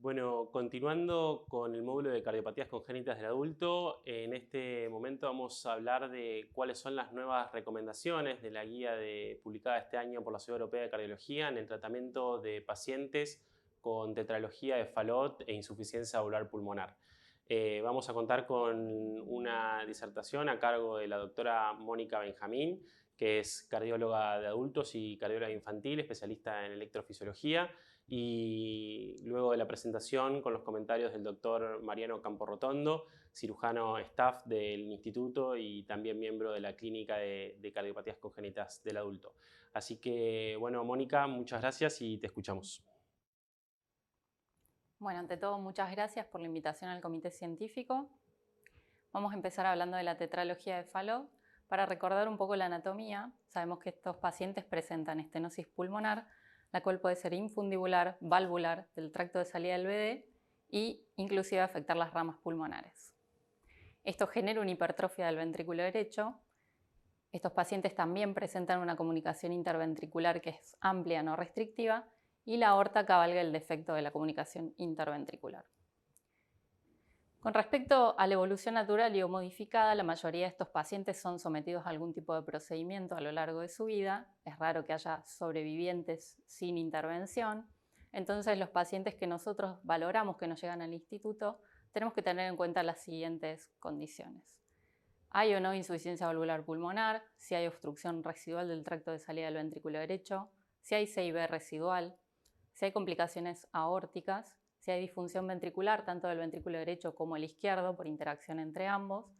Bueno, continuando con el módulo de cardiopatías congénitas del adulto, en este momento vamos a hablar de cuáles son las nuevas recomendaciones de la guía publicada este año por la Sociedad Europea de Cardiología en el tratamiento de pacientes con tetralogía de Fallot e insuficiencia valvular pulmonar. Vamos a contar con una disertación a cargo de la doctora Mónica Benjamín, que es cardióloga de adultos y cardióloga infantil, especialista en electrofisiología, y luego de la presentación con los comentarios del doctor Mariano Camporrotondo, cirujano staff del instituto y también miembro de la clínica de cardiopatías congénitas del adulto. Así que, bueno, Mónica, muchas gracias y te escuchamos. Bueno, ante todo, muchas gracias por la invitación al comité científico. Vamos a empezar hablando de la tetralogía de Fallot. Para recordar un poco la anatomía, sabemos que estos pacientes presentan estenosis pulmonar, la cual puede ser infundibular, valvular, del tracto de salida del BD e inclusive afectar las ramas pulmonares. Esto genera una hipertrofia del ventrículo derecho. Estos pacientes también presentan una comunicación interventricular que es amplia, no restrictiva, y la aorta cabalga el defecto de la comunicación interventricular. Con respecto a la evolución natural y o modificada, la mayoría de estos pacientes son sometidos a algún tipo de procedimiento a lo largo de su vida. Es raro que haya sobrevivientes sin intervención. Entonces, los pacientes que nosotros valoramos que nos llegan al instituto, tenemos que tener en cuenta las siguientes condiciones. ¿Hay o no insuficiencia valvular pulmonar? Si hay obstrucción residual del tracto de salida del ventrículo derecho, si hay CIB residual, si hay complicaciones aórticas, si hay disfunción ventricular tanto del ventrículo derecho como el izquierdo por interacción entre ambos,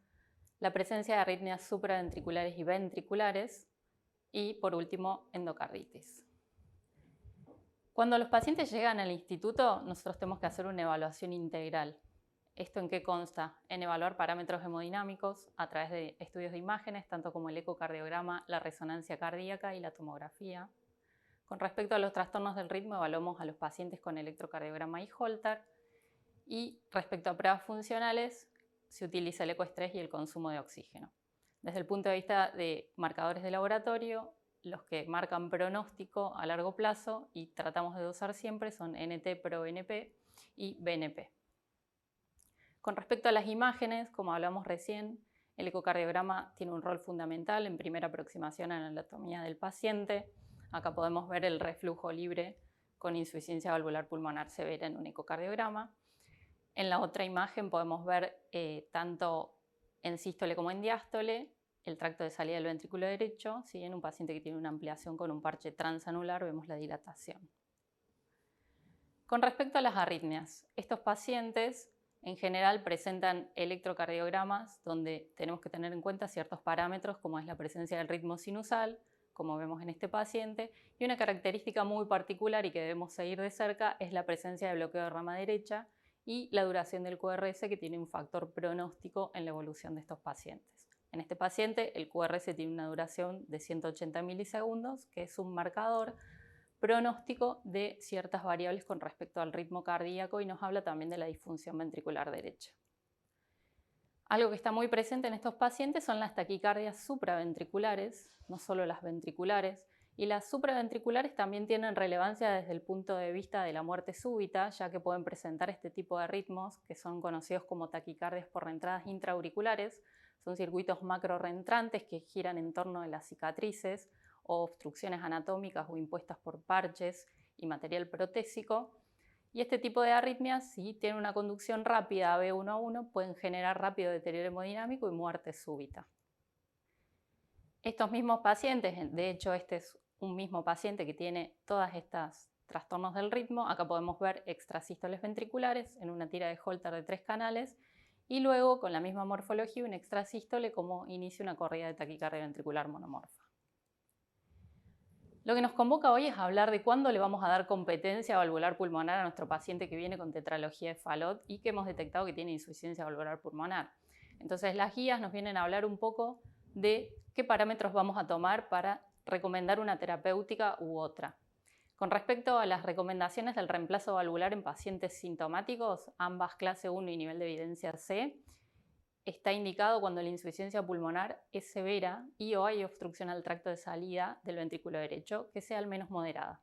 la presencia de arritmias supraventriculares y ventriculares y, por último, endocarditis. Cuando los pacientes llegan al instituto, nosotros tenemos que hacer una evaluación integral. ¿Esto en qué consta? En evaluar parámetros hemodinámicos a través de estudios de imágenes, tanto como el ecocardiograma, la resonancia cardíaca y la tomografía. Con respecto a los trastornos del ritmo, evaluamos a los pacientes con electrocardiograma y Holter. Y respecto a pruebas funcionales, se utiliza el ecoestrés y el consumo de oxígeno. Desde el punto de vista de marcadores de laboratorio, los que marcan pronóstico a largo plazo y tratamos de dosar siempre son NT-proBNP y BNP. Con respecto a las imágenes, como hablamos recién, el ecocardiograma tiene un rol fundamental en primera aproximación a la anatomía del paciente. Acá podemos ver el reflujo libre con insuficiencia valvular pulmonar severa en un ecocardiograma. En la otra imagen podemos ver tanto en sístole como en diástole el tracto de salida del ventrículo derecho. Si en un paciente que tiene una ampliación con un parche transanular vemos la dilatación. Con respecto a las arritmias, estos pacientes en general presentan electrocardiogramas donde tenemos que tener en cuenta ciertos parámetros como es la presencia del ritmo sinusal, como vemos en este paciente, y una característica muy particular y que debemos seguir de cerca es la presencia de bloqueo de rama derecha y la duración del QRS, que tiene un factor pronóstico en la evolución de estos pacientes. En este paciente el QRS tiene una duración de 180 milisegundos, que es un marcador pronóstico de ciertas variables con respecto al ritmo cardíaco y nos habla también de la disfunción ventricular derecha. Algo que está muy presente en estos pacientes son las taquicardias supraventriculares, no solo las ventriculares, y las supraventriculares también tienen relevancia desde el punto de vista de la muerte súbita, ya que pueden presentar este tipo de ritmos que son conocidos como taquicardias por reentradas intraauriculares. Son circuitos macroreentrantes que giran en torno de las cicatrices o obstrucciones anatómicas o impuestas por parches y material protésico. Y este tipo de arritmias, si tienen una conducción rápida AB1A1, pueden generar rápido deterioro hemodinámico y muerte súbita. Estos mismos pacientes, de hecho este es un mismo paciente que tiene todas estas trastornos del ritmo, acá podemos ver extrasístoles ventriculares en una tira de Holter de 3 canales y luego con la misma morfología un extrasístole como inicia una corrida de taquicardia ventricular monomorfa. Lo que nos convoca hoy es hablar de cuándo le vamos a dar competencia valvular pulmonar a nuestro paciente que viene con tetralogía de Fallot y que hemos detectado que tiene insuficiencia valvular pulmonar. Entonces las guías nos vienen a hablar un poco de qué parámetros vamos a tomar para recomendar una terapéutica u otra. Con respecto a las recomendaciones del reemplazo valvular en pacientes sintomáticos, ambas clase 1 y nivel de evidencia C, está indicado cuando la insuficiencia pulmonar es severa y o hay obstrucción al tracto de salida del ventrículo derecho, que sea al menos moderada.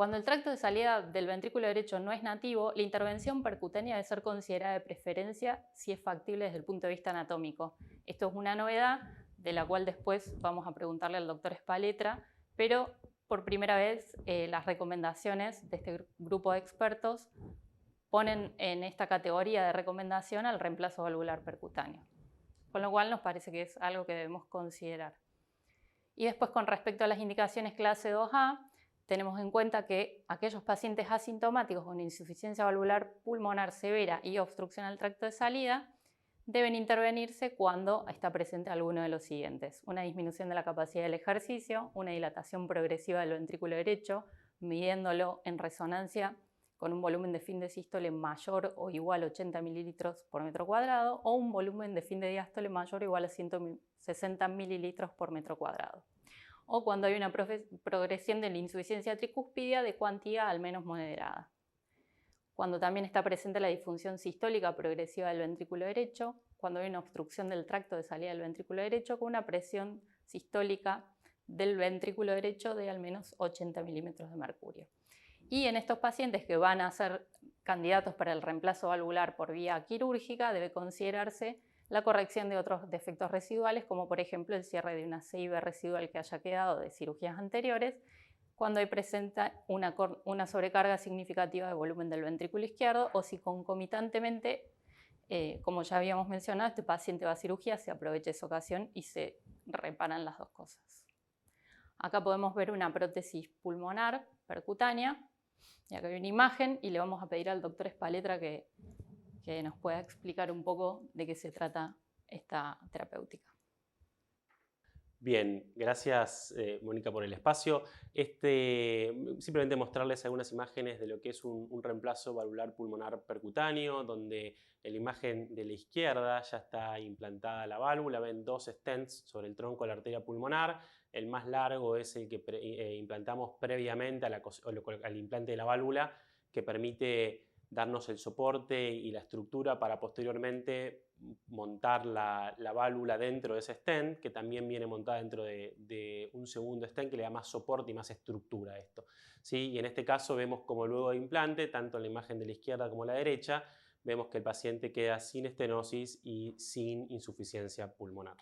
Cuando el tracto de salida del ventrículo derecho no es nativo, la intervención percutánea debe ser considerada de preferencia si es factible desde el punto de vista anatómico. Esto es una novedad de la cual después vamos a preguntarle al doctor Spaletra, pero por primera vez las recomendaciones de este grupo de expertos ponen en esta categoría de recomendación al reemplazo valvular percutáneo, con lo cual nos parece que es algo que debemos considerar. Y después, con respecto a las indicaciones clase 2A, tenemos en cuenta que aquellos pacientes asintomáticos con insuficiencia valvular pulmonar severa y obstrucción al tracto de salida deben intervenirse cuando está presente alguno de los siguientes: una disminución de la capacidad del ejercicio, una dilatación progresiva del ventrículo derecho, midiéndolo en resonancia con un volumen de fin de sístole mayor o igual a 80 mililitros por metro cuadrado, o un volumen de fin de diástole mayor o igual a 160 mililitros por metro cuadrado. O cuando hay una progresión de la insuficiencia tricúspide de cuantía al menos moderada. Cuando también está presente la disfunción sistólica progresiva del ventrículo derecho, cuando hay una obstrucción del tracto de salida del ventrículo derecho con una presión sistólica del ventrículo derecho de al menos 80 milímetros de mercurio. Y en estos pacientes que van a ser candidatos para el reemplazo valvular por vía quirúrgica, debe considerarse la corrección de otros defectos residuales, como por ejemplo el cierre de una CIB residual que haya quedado de cirugías anteriores, cuando hay presenta una sobrecarga significativa de volumen del ventrículo izquierdo, o si concomitantemente, como ya habíamos mencionado, este paciente va a cirugía, se aprovecha esa ocasión y se reparan las dos cosas. Acá podemos ver una prótesis pulmonar percutánea, y acá hay una imagen, y le vamos a pedir al doctor Spaletra que nos pueda explicar un poco de qué se trata esta terapéutica. Bien, gracias Mónica por el espacio. Simplemente mostrarles algunas imágenes de lo que es un reemplazo valvular pulmonar percutáneo, donde en la imagen de la izquierda ya está implantada la válvula. Ven dos stents sobre el tronco de la arteria pulmonar. El más largo es el que implantamos previamente al implante de la válvula, que permite darnos el soporte y la estructura para posteriormente montar la válvula dentro de ese stent, que también viene montada dentro de un segundo stent que le da más soporte y más estructura a esto, ¿sí? Y en este caso vemos como luego de implante, tanto en la imagen de la izquierda como la derecha, vemos que el paciente queda sin estenosis y sin insuficiencia pulmonar.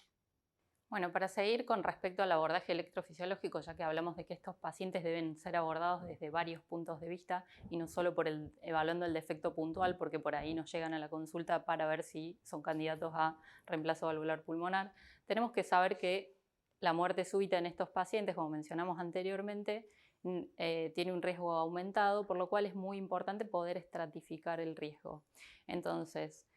Bueno, para seguir con respecto al abordaje electrofisiológico, ya que hablamos de que estos pacientes deben ser abordados desde varios puntos de vista y no solo evaluando el defecto puntual, porque por ahí nos llegan a la consulta para ver si son candidatos a reemplazo valvular pulmonar, tenemos que saber que la muerte súbita en estos pacientes, como mencionamos anteriormente, tiene un riesgo aumentado, por lo cual es muy importante poder estratificar el riesgo. Entonces,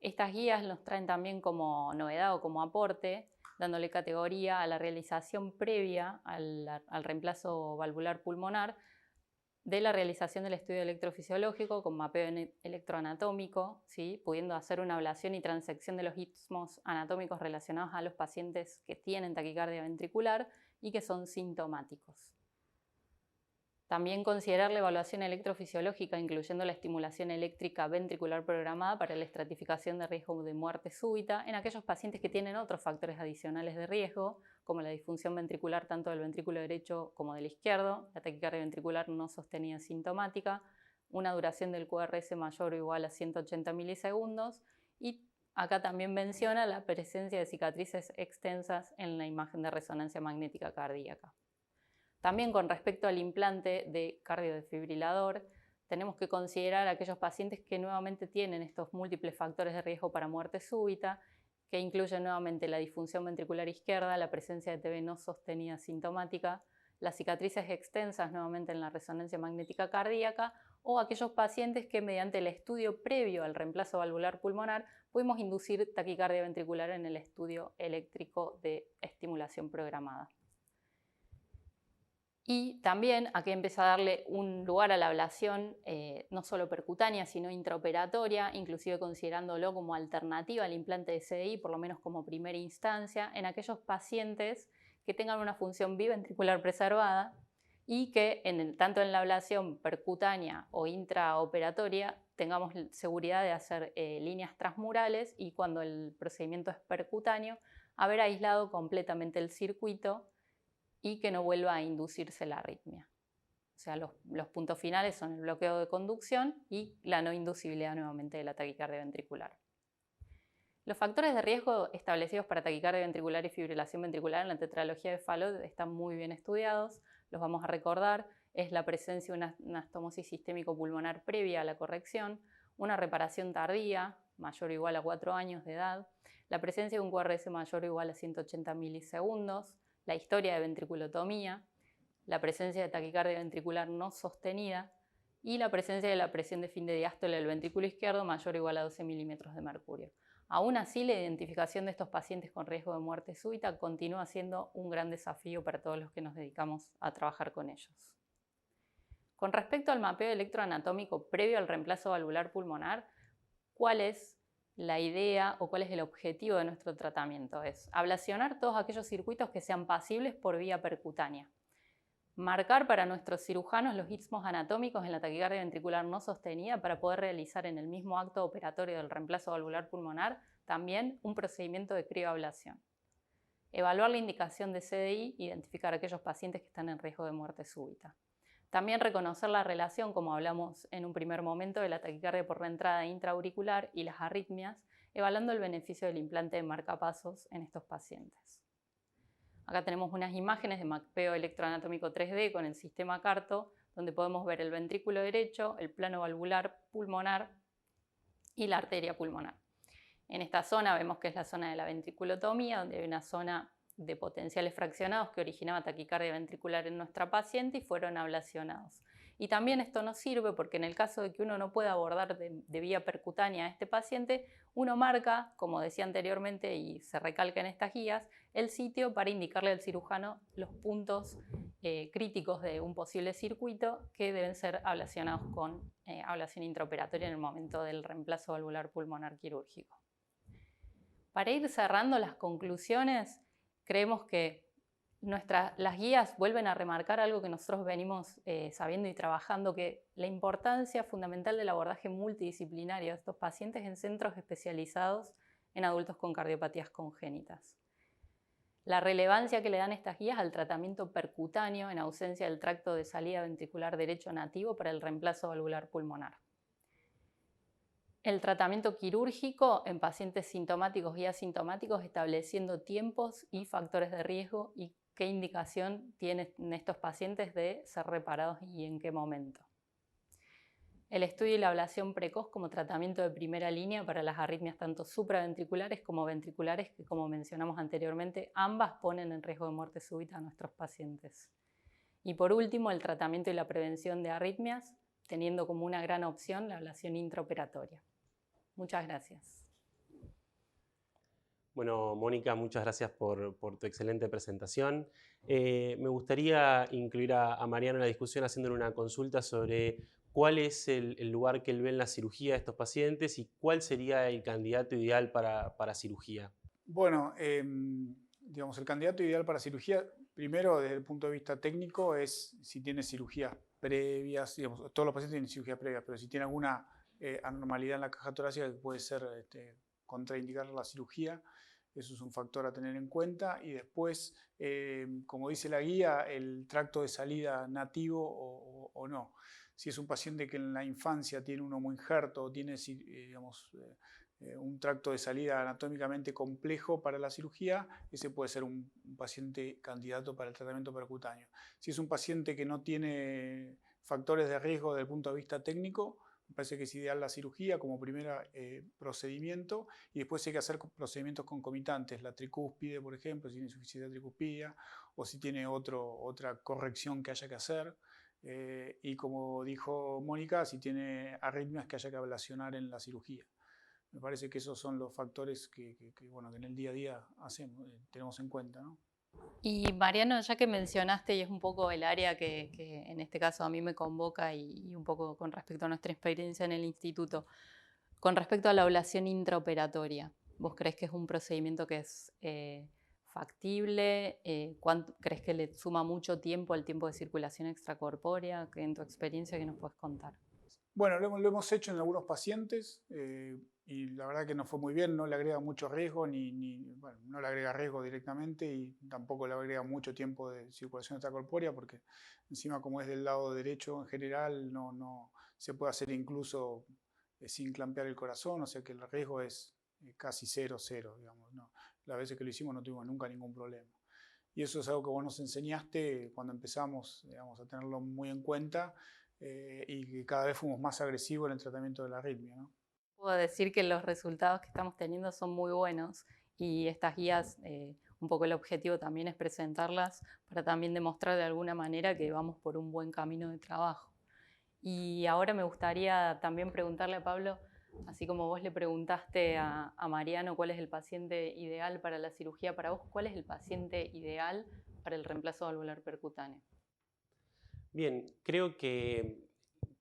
estas guías nos traen también como novedad o como aporte, dándole categoría a la realización previa al reemplazo valvular pulmonar de la realización del estudio electrofisiológico con mapeo electroanatómico, ¿sí? Pudiendo hacer una ablación y transección de los istmos anatómicos relacionados a los pacientes que tienen taquicardia ventricular y que son sintomáticos. También considerar la evaluación electrofisiológica, incluyendo la estimulación eléctrica ventricular programada para la estratificación de riesgo de muerte súbita en aquellos pacientes que tienen otros factores adicionales de riesgo, como la disfunción ventricular tanto del ventrículo derecho como del izquierdo, la taquicardia ventricular no sostenida sintomática, una duración del QRS mayor o igual a 180 milisegundos, y acá también menciona la presencia de cicatrices extensas en la imagen de resonancia magnética cardíaca. También con respecto al implante de cardiodefibrilador, tenemos que considerar a aquellos pacientes que nuevamente tienen estos múltiples factores de riesgo para muerte súbita, que incluyen nuevamente la disfunción ventricular izquierda, la presencia de TB no sostenida sintomática, las cicatrices extensas nuevamente en la resonancia magnética cardíaca, o aquellos pacientes que mediante el estudio previo al reemplazo valvular pulmonar pudimos inducir taquicardia ventricular en el estudio eléctrico de estimulación programada. Y también aquí empieza a darle un lugar a la ablación no solo percutánea, sino intraoperatoria, inclusive considerándolo como alternativa al implante de CDI, por lo menos como primera instancia, en aquellos pacientes que tengan una función biventricular preservada y que tanto en la ablación percutánea o intraoperatoria tengamos seguridad de hacer líneas transmurales, y cuando el procedimiento es percutáneo, haber aislado completamente el circuito y que no vuelva a inducirse la arritmia. O sea, los puntos finales son el bloqueo de conducción y la no inducibilidad nuevamente de la taquicardia ventricular. Los factores de riesgo establecidos para taquicardia ventricular y fibrilación ventricular en la tetralogía de Fallot están muy bien estudiados, los vamos a recordar. Es la presencia de una anastomosis sistémico pulmonar previa a la corrección, una reparación tardía, mayor o igual a 4 años de edad, la presencia de un QRS mayor o igual a 180 milisegundos, la historia de ventriculotomía, la presencia de taquicardia ventricular no sostenida y la presencia de la presión de fin de diástole del ventrículo izquierdo mayor o igual a 12 milímetros de mercurio. Aún así, la identificación de estos pacientes con riesgo de muerte súbita continúa siendo un gran desafío para todos los que nos dedicamos a trabajar con ellos. Con respecto al mapeo electroanatómico previo al reemplazo valvular pulmonar, ¿cuál es la idea o cuál es el objetivo de nuestro tratamiento? Es ablacionar todos aquellos circuitos que sean pasibles por vía percutánea. Marcar para nuestros cirujanos los istmos anatómicos en la taquicardia ventricular no sostenida para poder realizar en el mismo acto operatorio del reemplazo valvular pulmonar también un procedimiento de crioablación. Evaluar la indicación de CDI, identificar aquellos pacientes que están en riesgo de muerte súbita. También reconocer la relación, como hablamos en un primer momento, de la taquicardia por reentrada intraauricular y las arritmias, evaluando el beneficio del implante de marcapasos en estos pacientes. Acá tenemos unas imágenes de mapeo electroanatómico 3D con el sistema CARTO, donde podemos ver el ventrículo derecho, el plano valvular pulmonar y la arteria pulmonar. En esta zona vemos que es la zona de la ventriculotomía, donde hay una zona de potenciales fraccionados que originaba taquicardia ventricular en nuestra paciente y fueron ablacionados. Y también esto nos sirve porque en el caso de que uno no pueda abordar de vía percutánea a este paciente, uno marca, como decía anteriormente y se recalca en estas guías, el sitio para indicarle al cirujano los puntos críticos de un posible circuito que deben ser ablacionados con ablación intraoperatoria en el momento del reemplazo valvular pulmonar quirúrgico. Para ir cerrando las conclusiones, creemos que las guías vuelven a remarcar algo que nosotros venimos sabiendo y trabajando, que la importancia fundamental del abordaje multidisciplinario de estos pacientes en centros especializados en adultos con cardiopatías congénitas. La relevancia que le dan estas guías al tratamiento percutáneo en ausencia del tracto de salida ventricular derecho nativo para el reemplazo valvular pulmonar. El tratamiento quirúrgico en pacientes sintomáticos y asintomáticos, estableciendo tiempos y factores de riesgo y qué indicación tienen estos pacientes de ser reparados y en qué momento. El estudio y la ablación precoz como tratamiento de primera línea para las arritmias tanto supraventriculares como ventriculares, que como mencionamos anteriormente, ambas ponen en riesgo de muerte súbita a nuestros pacientes. Y por último, el tratamiento y la prevención de arritmias, teniendo como una gran opción la ablación intraoperatoria. Muchas gracias. Bueno, Mónica, muchas gracias por tu excelente presentación. Me gustaría incluir a Mariano en la discusión haciéndole una consulta sobre cuál es el lugar que él ve en la cirugía de estos pacientes y cuál sería el candidato ideal para cirugía. Bueno, digamos, el candidato ideal para cirugía, primero desde el punto de vista técnico, es si tiene cirugías previas, digamos, todos los pacientes tienen cirugías previas, pero si tiene alguna anormalidad en la caja torácica que puede ser contraindicar la cirugía, eso es un factor a tener en cuenta. Y después, como dice la guía, el tracto de salida nativo o no. Si es un paciente que en la infancia tiene un homoinjerto o tiene digamos, un tracto de salida anatómicamente complejo para la cirugía, ese puede ser un paciente candidato para el tratamiento percutáneo. Si es un paciente que no tiene factores de riesgo desde el punto de vista técnico, me parece que es ideal la cirugía como primer procedimiento, y después hay que hacer procedimientos concomitantes, la tricúspide, por ejemplo, si tiene insuficiencia tricuspidia o si tiene otra corrección que haya que hacer. Y como dijo Mónica, si tiene arritmias que haya que ablacionar en la cirugía. Me parece que esos son los factores que en el día a día tenemos en cuenta, ¿no? Y Mariano, ya que mencionaste, y es un poco el área que en este caso a mí me convoca y un poco con respecto a nuestra experiencia en el instituto, con respecto a la ablación intraoperatoria, ¿vos crees que es un procedimiento que es factible? ¿Crees que le suma mucho tiempo al tiempo de circulación extracorpórea? En tu experiencia, ¿qué nos puedes contar? Bueno, lo hemos hecho en algunos pacientes y la verdad que no fue muy bien, no le agrega mucho riesgo, bueno, no le agrega riesgo directamente y tampoco le agrega mucho tiempo de circulación extracorpórea porque encima como es del lado derecho en general no se puede hacer incluso sin clampear el corazón, o sea que el riesgo es casi cero, digamos, ¿no? Las veces que lo hicimos no tuvimos nunca ningún problema. Y eso es algo que vos nos enseñaste cuando empezamos, digamos, a tenerlo muy en cuenta y que cada vez fuimos más agresivos en el tratamiento de la arritmia, ¿no? Puedo decir que los resultados que estamos teniendo son muy buenos y estas guías, un poco el objetivo también es presentarlas para también demostrar de alguna manera que vamos por un buen camino de trabajo. Y ahora me gustaría también preguntarle a Pablo, así como vos le preguntaste a Mariano cuál es el paciente ideal para la cirugía, para vos, ¿cuál es el paciente ideal para el reemplazo valvular percutáneo? Bien, creo que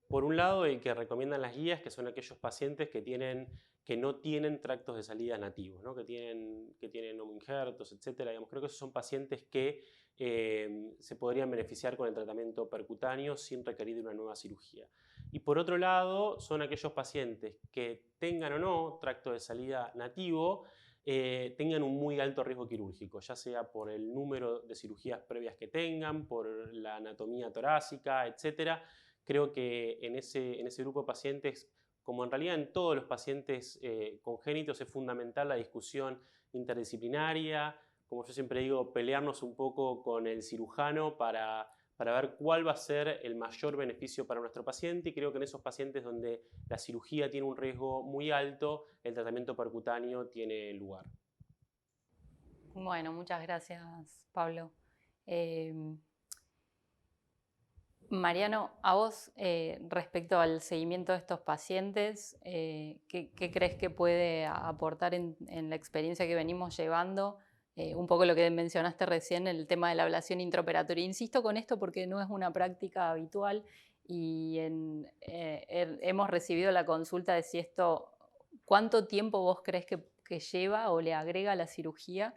por un lado el que recomiendan las guías, que son aquellos pacientes que no tienen tractos de salida nativos, ¿no? que tienen injertos, etc. Digamos, creo que esos son pacientes que se podrían beneficiar con el tratamiento percutáneo sin requerir de una nueva cirugía. Y por otro lado, son aquellos pacientes que tengan o no tracto de salida nativo, tengan un muy alto riesgo quirúrgico, ya sea por el número de cirugías previas que tengan, por la anatomía torácica, etc. Creo que en ese grupo de pacientes, como en realidad en todos los pacientes congénitos, es fundamental la discusión interdisciplinaria, como yo siempre digo, pelearnos un poco con el cirujano para ver cuál va a ser el mayor beneficio para nuestro paciente, y creo que en esos pacientes donde la cirugía tiene un riesgo muy alto, el tratamiento percutáneo tiene lugar. Bueno, muchas gracias, Pablo. Mariano, a vos, respecto al seguimiento de estos pacientes, ¿qué crees que puede aportar en la experiencia que venimos llevando? Un poco lo que mencionaste recién, el tema de la ablación intraoperatoria. Insisto con esto porque no es una práctica habitual y hemos recibido la consulta de si esto, ¿cuánto tiempo vos crees que lleva o le agrega a la cirugía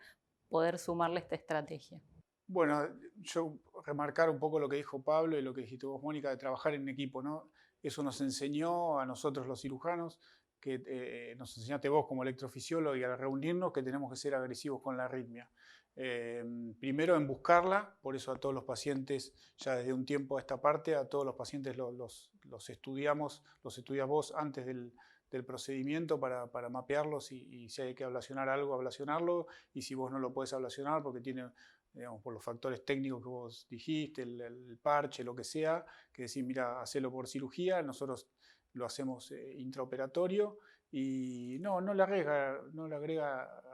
poder sumarle esta estrategia? Bueno, yo remarcar un poco lo que dijo Pablo y lo que dijiste vos, Mónica, de trabajar en equipo, ¿no? Eso nos enseñó a nosotros los cirujanos, que nos enseñaste vos como electrofisiólogo y al reunirnos que tenemos que ser agresivos con la arritmia. Primero en buscarla, por eso a todos los pacientes, ya desde un tiempo a esta parte, a todos los pacientes los estudiamos, los estudias vos antes del procedimiento para mapearlos y si hay que ablacionar algo, ablacionarlo, y si vos no lo podés ablacionar porque tiene, digamos, por los factores técnicos que vos dijiste, el parche, lo que sea, que decís, mira, hacelo por cirugía, nosotros lo hacemos intraoperatorio y no le agrega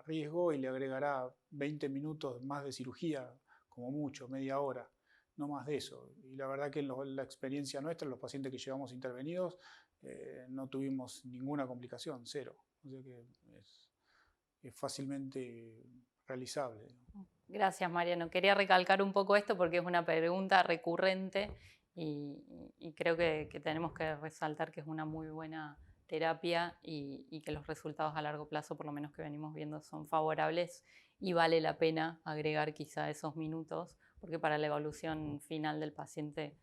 riesgo y le agregará 20 minutos más de cirugía, como mucho, media hora, no más de eso. Y la verdad que en la experiencia nuestra, los pacientes que llevamos intervenidos, no tuvimos ninguna complicación, cero. O sea que es fácilmente realizable. Gracias, Mariano. Quería recalcar un poco esto porque es una pregunta recurrente y creo que tenemos que resaltar que es una muy buena terapia y que los resultados a largo plazo, por lo menos que venimos viendo, son favorables y vale la pena agregar quizá esos minutos porque para la evolución final del paciente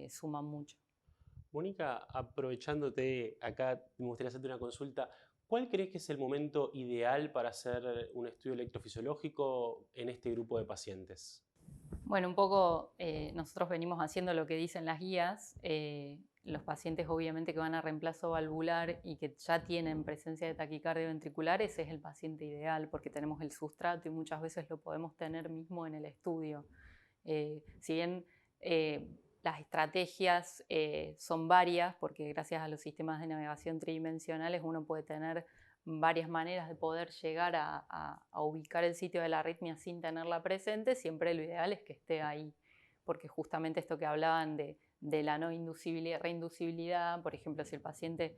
suman mucho. Mónica, aprovechándote acá, me gustaría hacerte una consulta. ¿Cuál crees que es el momento ideal para hacer un estudio electrofisiológico en este grupo de pacientes? Bueno, un poco nosotros venimos haciendo lo que dicen las guías. Los pacientes obviamente que van a reemplazo valvular y que ya tienen presencia de taquicardia ventricular, ese es el paciente ideal porque tenemos el sustrato y muchas veces lo podemos tener mismo en el estudio. Si bien las estrategias son varias, porque gracias a los sistemas de navegación tridimensionales uno puede tener varias maneras de poder llegar a ubicar el sitio de la arritmia sin tenerla presente, siempre lo ideal es que esté ahí, porque justamente esto que hablaban de la no reinducibilidad, por ejemplo, si el paciente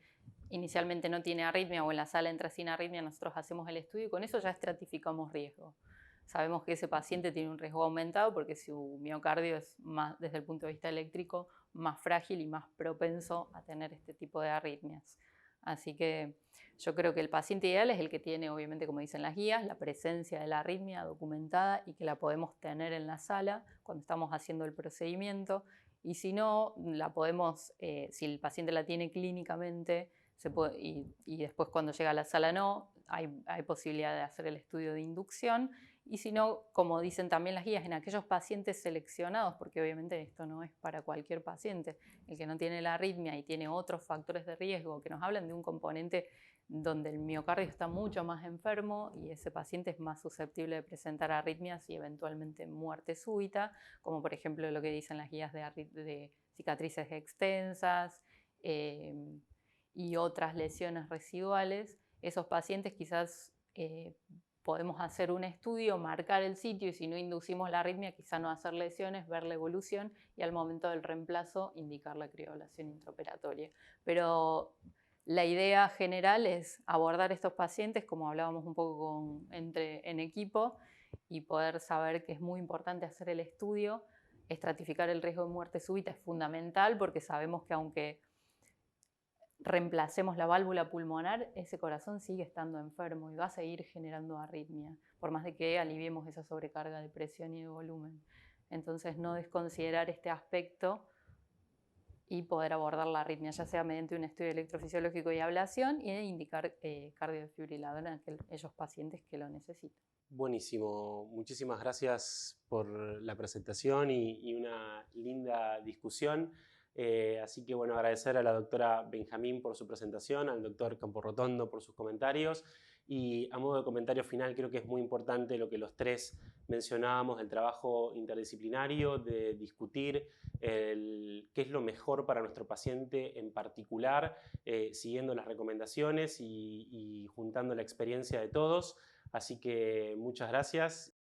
inicialmente no tiene arritmia o en la sala entra sin arritmia, nosotros hacemos el estudio y con eso ya estratificamos riesgo. Sabemos que ese paciente tiene un riesgo aumentado porque su miocardio es más, desde el punto de vista eléctrico, más frágil y más propenso a tener este tipo de arritmias. Así que yo creo que el paciente ideal es el que tiene, obviamente, como dicen las guías, la presencia de la arritmia documentada y que la podemos tener en la sala cuando estamos haciendo el procedimiento y si no, la podemos, si el paciente la tiene clínicamente y después cuando llega a la sala no, hay posibilidad de hacer el estudio de inducción. Y si no, como dicen también las guías, en aquellos pacientes seleccionados, porque obviamente esto no es para cualquier paciente, el que no tiene la arritmia y tiene otros factores de riesgo que nos hablan de un componente donde el miocardio está mucho más enfermo y ese paciente es más susceptible de presentar arritmias y eventualmente muerte súbita, como por ejemplo lo que dicen las guías de cicatrices extensas y otras lesiones residuales. Esos pacientes quizás podemos hacer un estudio, marcar el sitio y si no inducimos la arritmia, quizá no hacer lesiones, ver la evolución y al momento del reemplazo indicar la crioablación intraoperatoria. Pero la idea general es abordar estos pacientes, como hablábamos un poco en equipo, y poder saber que es muy importante hacer el estudio. Estratificar el riesgo de muerte súbita es fundamental porque sabemos que aunque reemplacemos la válvula pulmonar, ese corazón sigue estando enfermo y va a seguir generando arritmia, por más de que aliviemos esa sobrecarga de presión y de volumen. Entonces, no desconsiderar este aspecto y poder abordar la arritmia, ya sea mediante un estudio electrofisiológico y ablación, y indicar cardiodefibrilador en aquellos pacientes que lo necesitan. Buenísimo, muchísimas gracias por la presentación y una linda discusión. Así que bueno, agradecer a la doctora Benjamín por su presentación, al doctor Camporrotondo por sus comentarios y a modo de comentario final creo que es muy importante lo que los tres mencionábamos del trabajo interdisciplinario, de discutir qué es lo mejor para nuestro paciente en particular, siguiendo las recomendaciones y juntando la experiencia de todos. Así que muchas gracias.